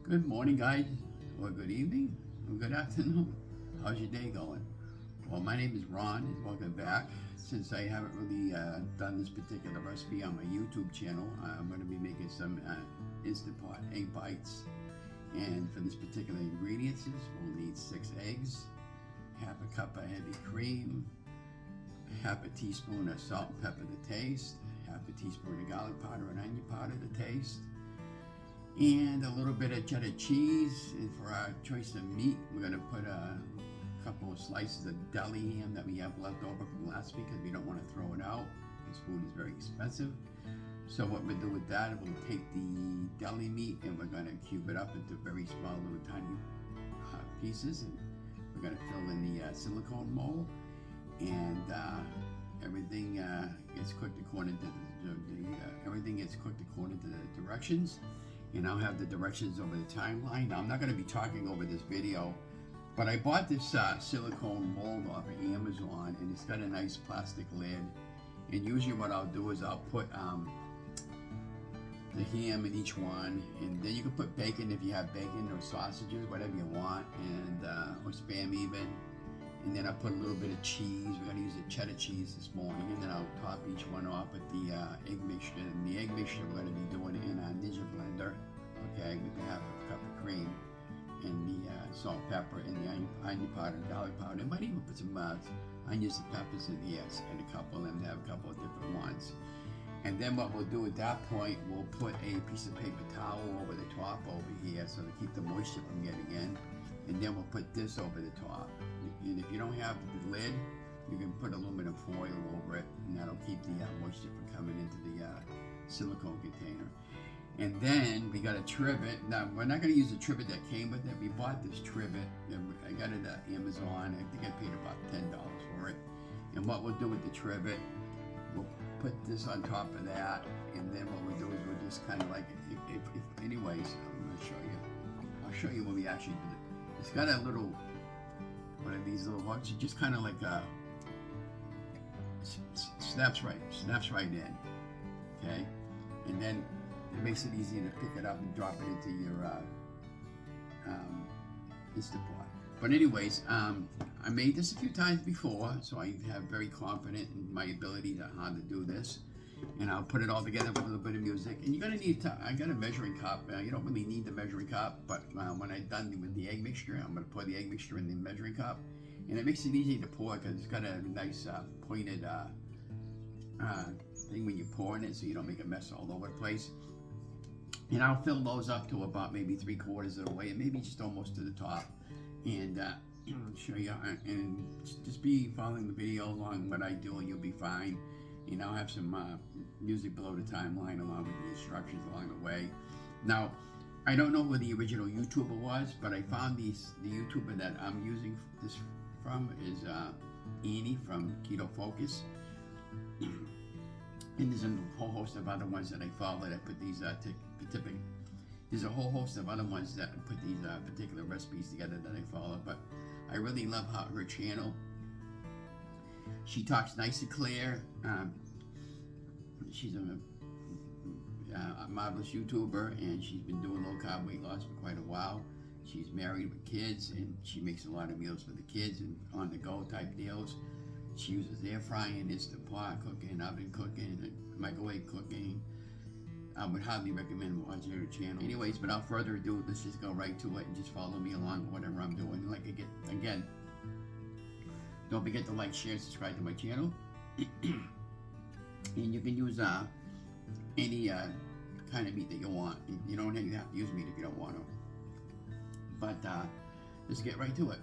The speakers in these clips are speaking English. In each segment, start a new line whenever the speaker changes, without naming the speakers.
Good morning, guys, or good evening, or good afternoon. How's your day going? Well, my name is Ron, and welcome back. Since I haven't really done this particular recipe on my YouTube channel, I'm going to be making some Instant Pot egg bites. And for this particular ingredients, we'll need 6 eggs, half a cup of heavy cream, half a teaspoon of salt and pepper to taste, half a teaspoon of garlic powder and onion powder to taste, and a little bit of cheddar cheese. And for our choice of meat, we're going to put a couple of slices of deli ham that we have left over from last week because we don't want to throw it out because food is very expensive. So what we'll do with that, we'll take the deli meat and we're going to cube it up into very small little tiny pieces, and we're going to fill in the silicone mold, and everything gets cooked according to the directions. And I'll have the directions over the timeline. Now, I'm not going to be talking over this video, but I bought this silicone mold off of Amazon, and it's got a nice plastic lid. And usually what I'll do is I'll put the ham in each one, and then you can put bacon if you have bacon, or sausages, whatever you want, and or spam even. And then I'll put a little bit of cheese. We're going to use the cheddar cheese this morning, and then I'll top each one off with the egg mixture. And the egg mixture we're going to be doing in a Ninja blender, okay, with half a cup of cream, and the salt, pepper, and the onion powder, garlic powder. I might even put some onions and peppers in here, and a couple of them, have a couple of different ones. And then what we'll do at that point, we'll put a piece of paper towel over the top over here, so to keep the moisture from getting in. And then we'll put this over the top. And if you don't have the lid, you can put aluminum foil over it, and that'll keep the moisture from coming into the silicone container. And then we got a trivet. Now, we're not going to use the trivet that came with it. We bought this trivet. I got it at Amazon. I think I paid about $10 for it. And what we'll do with the trivet, we'll put this on top of that, and then what we'll do is we'll just kind of like, anyways, I'm going to show you. I'll show you when we actually do it. It's got a little, one of these little ones, it just kind of like snaps right in, okay? And then it makes it easy to pick it up and drop it into your Instant Pot. But anyways, I made this a few times before, so I have very confident in my ability to how to do this. And I'll put it all together with a little bit of music. And you're gonna need, I got a measuring cup. You don't really need the measuring cup, but when I'm done with the egg mixture, I'm gonna pour the egg mixture in the measuring cup. And it makes it easy to pour because it's got a nice pointed thing when you're pouring it, so you don't make a mess all over the place. And I'll fill those up to about maybe 3/4 of the way, and maybe just almost to the top. And I'll show you, and just be following the video along what I do, and you'll be fine. And I'll have some music below the timeline along with the instructions along the way. Now, I don't know who the original YouTuber was, but I found the YouTuber that I'm using this from is Annie from Keto Focus. And there's a whole host of other ones that I follow that put these there's a whole host of other ones that put these particular recipes together that I follow. But I really love her channel. She talks nice and clear. She's a marvelous YouTuber, and she's been doing low carb weight loss for quite a while. She's married with kids, and she makes a lot of meals for the kids and on the go type deals. She uses air frying, Instant Pot cooking, oven cooking, microwave cooking. I would highly recommend watching her channel. Anyways, without further ado, let's just go right to it and just follow me along with whatever I'm doing. Like again, don't forget to like, share, and subscribe to my channel. And you can use any kind of meat that you want. You don't have to use meat if you don't want to. But let's get right to it.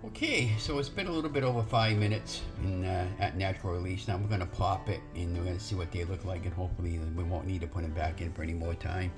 Okay, so it's been a little bit over 5 minutes at natural release. Now we're going to pop it and we're going to see what they look like, and hopefully we won't need to put them back in for any more time.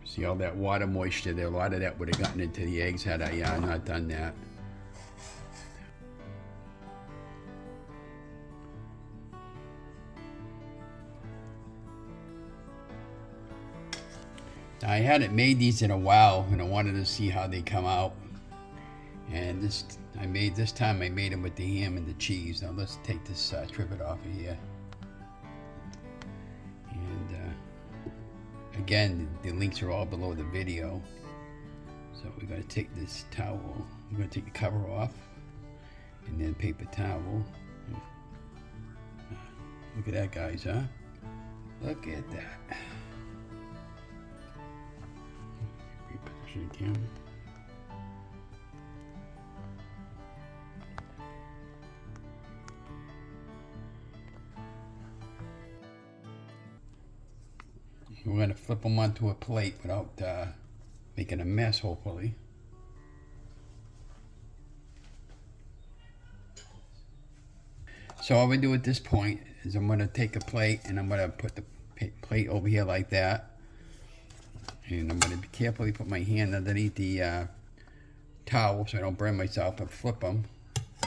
See all that water moisture there, a lot of that would have gotten into the eggs had I not done that. I hadn't made these in a while, and I wanted to see how they come out. And this time I made them with the ham and the cheese. Now let's take this trivet off of here. And again, the links are all below the video. So we're going to take this towel. We're going to take the cover off, and then paper towel. Look at that, guys, huh? Look at that. Reposition again. We're going to flip them onto a plate without making a mess, hopefully. So all we do at this point is I'm going to take a plate and I'm going to put the plate over here like that. And I'm going to carefully put my hand underneath the towel so I don't burn myself, and flip them.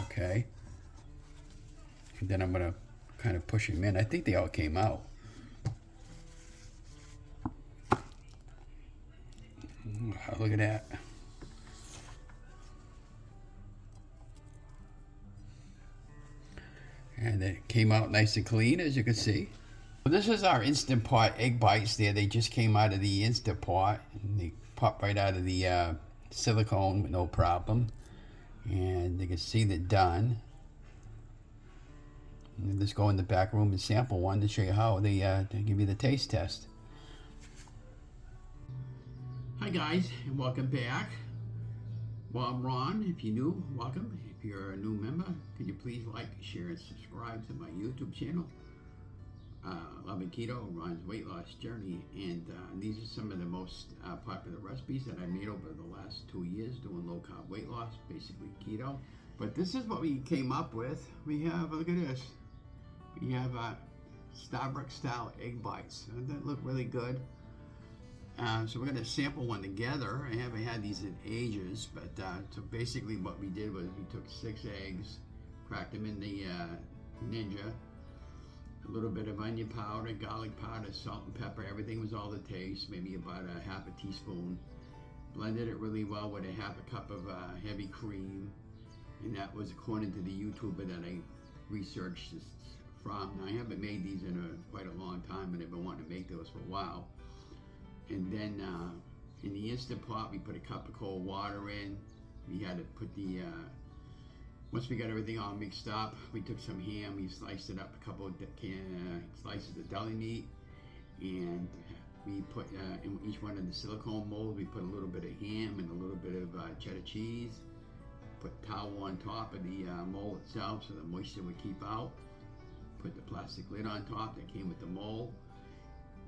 Okay. And then I'm going to kind of push them in. I think they all came out. Look at that. And it came out nice and clean, as you can see. This is our Instant Pot egg bites there. They just came out of the Instant Pot. And they pop right out of the silicone with no problem. And you can see they're done. And let's go in the back room and sample one to show you how they give you the taste test. Hi guys, and welcome back. Well, I'm Ron. If you're new, welcome. If you're a new member, could you please like, share, and subscribe to my YouTube channel? Loving Keto, Ron's Weight Loss Journey, and these are some of the most popular recipes that I made over the last 2 years doing low carb weight loss, basically keto. But this is what we came up with. We have, look at this, we have Starbucks style egg bites. That look really good. So we're going to sample one together. I haven't had these in ages, but so basically what we did was we took 6 eggs, cracked them in the Ninja, a little bit of onion powder, garlic powder, salt and pepper, everything was all to taste, maybe about a half a teaspoon. Blended it really well with a half a cup of heavy cream, and that was according to the YouTuber that I researched this from. Now, I haven't made these in quite a long time, but I've been wanting to make those for a while. And then in the Instant Pot, we put a cup of cold water in. We had to put the, once we got everything all mixed up, we took some ham, we sliced it up, a couple of slices of deli meat, and we put in each one of the silicone molds, we put a little bit of ham and a little bit of cheddar cheese. Put towel on top of the mold itself so the moisture would keep out. Put the plastic lid on top that came with the mold.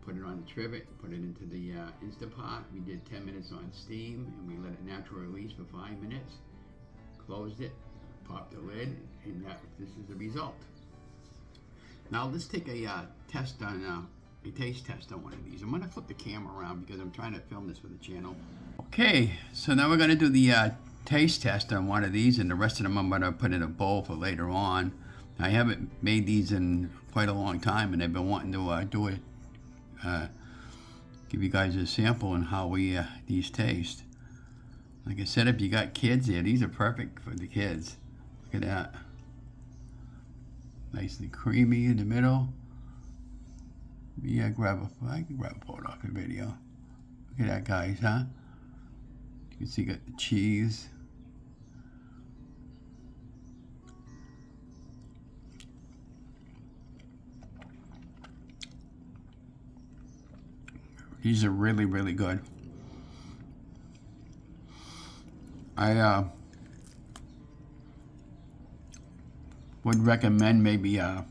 Put it on the trivet, put it into the Instant Pot. We did 10 minutes on steam, and we let it natural release for 5 minutes. Closed it, popped the lid, and this is the result. Now let's take a test on a taste test on one of these. I'm going to flip the camera around because I'm trying to film this for the channel. Okay, so now we're going to do the taste test on one of these, and the rest of them I'm going to put in a bowl for later on. I haven't made these in quite a long time, and I've been wanting to do it. Give you guys a sample on how these taste. Like I said, if you got kids here, these are perfect for the kids. Look at that. Nice and creamy in the middle. Yeah, I can grab a photo off the video. Look at that, guys, huh? You can see you got the cheese. These are really, really good. I would recommend maybe a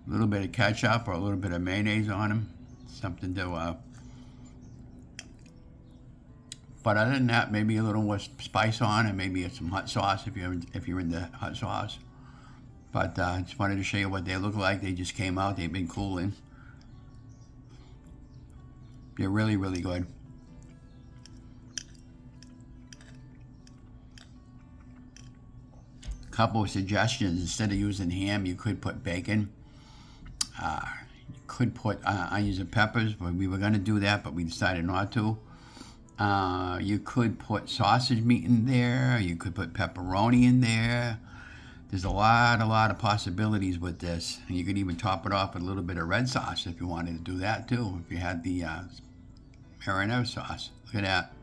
little bit of ketchup or a little bit of mayonnaise on them. something to. But other than that, maybe a little more spice on, and maybe some hot sauce if you're into hot sauce. But I just wanted to show you what they look like. They just came out. They've been cooling. They're really, really good. Couple of suggestions. Instead of using ham, you could put bacon. You could put onions and peppers, but we were going to do that, but we decided not to. You could put sausage meat in there. You could put pepperoni in there. There's a lot of possibilities with this. And you could even top it off with a little bit of red sauce if you wanted to do that too, if you had the marinara sauce. Look at that.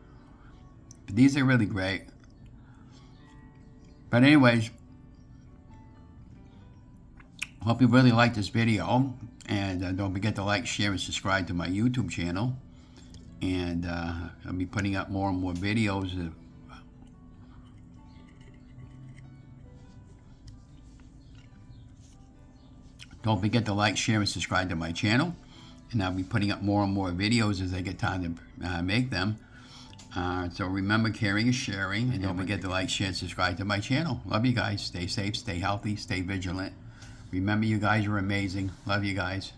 But these are really great. But anyways, hope you really liked this video. And don't forget to like, share, and subscribe to my YouTube channel. And I'll be putting up more and more videos. Don't forget to like, share, and subscribe to my channel. And I'll be putting up more and more videos as I get time to make them. So remember, caring is sharing. And don't forget to like, share, and subscribe to my channel. Love you guys. Stay safe, stay healthy, stay vigilant. Remember, you guys are amazing. Love you guys.